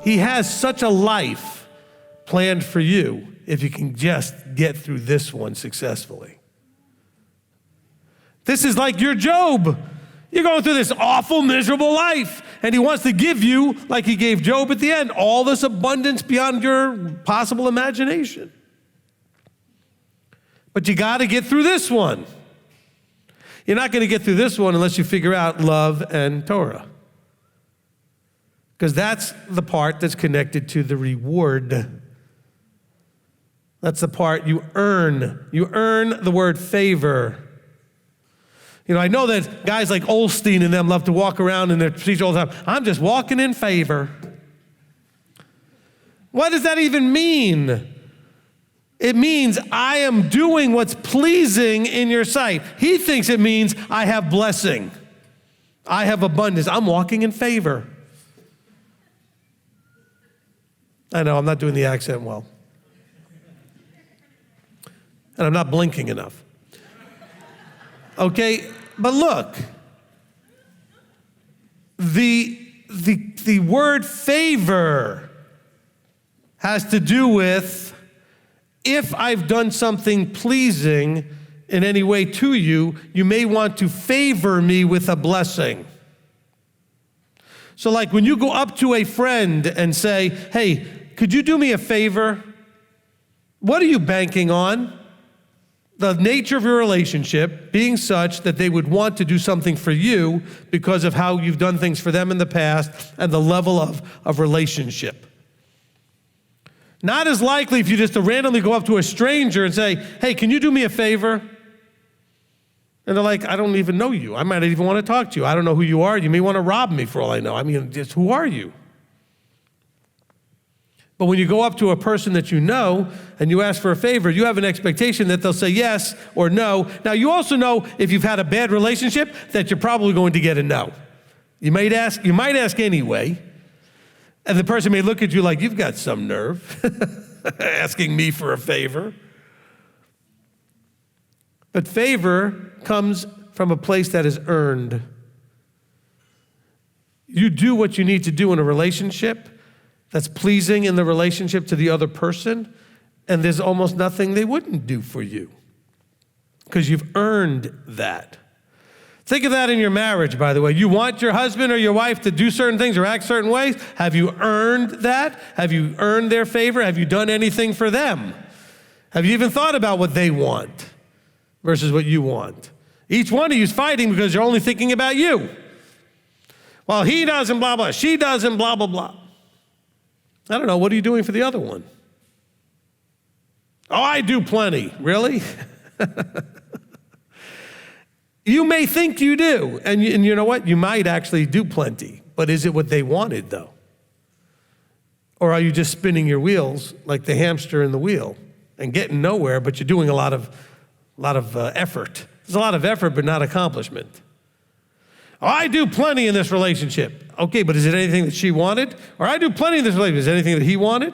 He has such a life planned for you if you can just get through this one successfully. This is like your Job. You're going through this awful, miserable life, and he wants to give you, like he gave Job at the end, all this abundance beyond your possible imagination. But you got to get through this one. You're not going to get through this one unless you figure out love and Torah. Because that's the part that's connected to the reward. That's the part you earn. You earn the word favor. You know, I know that guys like Olstein and them love to walk around in their speech all the time. I'm just walking in favor. What does that even mean? It means I am doing what's pleasing in your sight. He thinks it means I have blessing. I have abundance. I'm walking in favor. I know, I'm not doing the accent well. And I'm not blinking enough. Okay, but look, the word favor has to do with if I've done something pleasing in any way to you, you may want to favor me with a blessing. So like when you go up to a friend and say, hey, could you do me a favor? What are you banking on? The nature of your relationship being such that they would want to do something for you because of how you've done things for them in the past and the level of relationship. Not as likely if you just randomly go up to a stranger and say, hey, can you do me a favor? And they're like, I don't even know you. I might not even want to talk to you. I don't know who you are. You may want to rob me for all I know. I mean, just who are you? But when you go up to a person that you know and you ask for a favor, you have an expectation that they'll say yes or no. Now, you also know if you've had a bad relationship that you're probably going to get a no. You might ask anyway, and the person may look at you like, you've got some nerve asking me for a favor. But favor comes from a place that is earned. You do what you need to do in a relationship that's pleasing in the relationship to the other person, and there's almost nothing they wouldn't do for you because you've earned that. Think of that in your marriage, by the way. You want your husband or your wife to do certain things or act certain ways. Have you earned that? Have you earned their favor? Have you done anything for them? Have you even thought about what they want versus what you want? Each one of you is fighting because you're only thinking about you. Well, he doesn't, blah, blah. She doesn't, blah, blah, blah. I don't know, what are you doing for the other one? Oh, I do plenty. Really? You may think you do, and you know what? You might actually do plenty, but is it what they wanted, though? Or are you just spinning your wheels like the hamster in the wheel and getting nowhere, but you're doing a lot of effort? There's a lot of effort, but not accomplishment. Oh, I do plenty in this relationship. Okay, but is it anything that she wanted? Or I do plenty in this relationship. Is it anything that he wanted?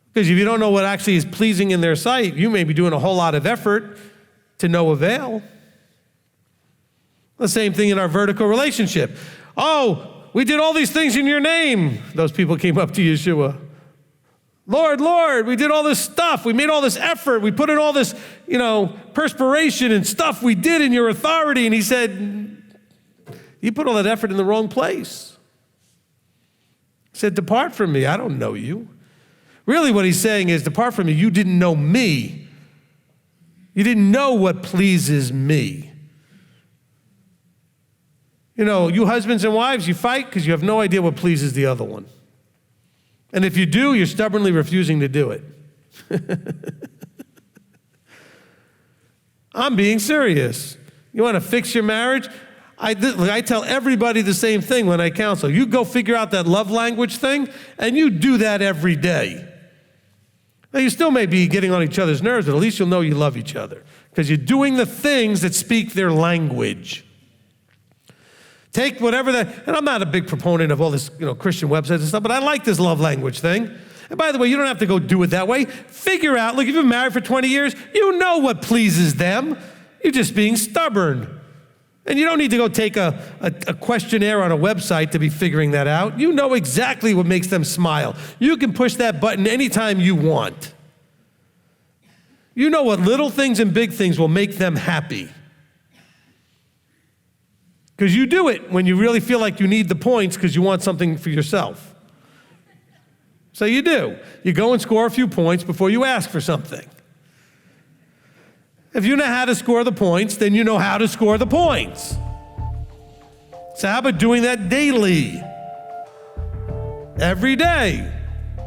Because if you don't know what actually is pleasing in their sight, you may be doing a whole lot of effort to no avail. The same thing in our vertical relationship. Oh, we did all these things in your name. Those people came up to Yeshua. Lord, Lord, we did all this stuff. We made all this effort. We put in all this, perspiration and stuff we did in your authority. And he said, you put all that effort in the wrong place. He said, depart from me. I don't know you. Really what he's saying is, depart from me. You didn't know me. You didn't know what pleases me. You husbands and wives, you fight because you have no idea what pleases the other one. And if you do, you're stubbornly refusing to do it. I'm being serious. You want to fix your marriage? I tell everybody the same thing when I counsel. You go figure out that love language thing, and you do that every day. Now, you still may be getting on each other's nerves, but at least you'll know you love each other because you're doing the things that speak their language. Take whatever that, and I'm not a big proponent of all this, Christian websites and stuff, but I like this love language thing. And by the way, you don't have to go do it that way. Figure out, look, if you've been married for 20 years, you know what pleases them. You're just being stubborn. And you don't need to go take a questionnaire on a website to be figuring that out. You know exactly what makes them smile. You can push that button anytime you want. You know what little things and big things will make them happy. Because you do it when you really feel like you need the points because you want something for yourself. So you do. You go and score a few points before you ask for something. If you know how to score the points, then you know how to score the points. So how about doing that daily? Every day.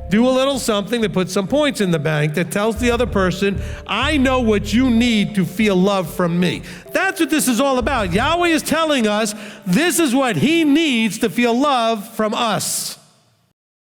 Do a little something that puts some points in the bank that tells the other person, I know what you need to feel love from me. That's what this is all about. Yahweh is telling us this is what he needs to feel love from us.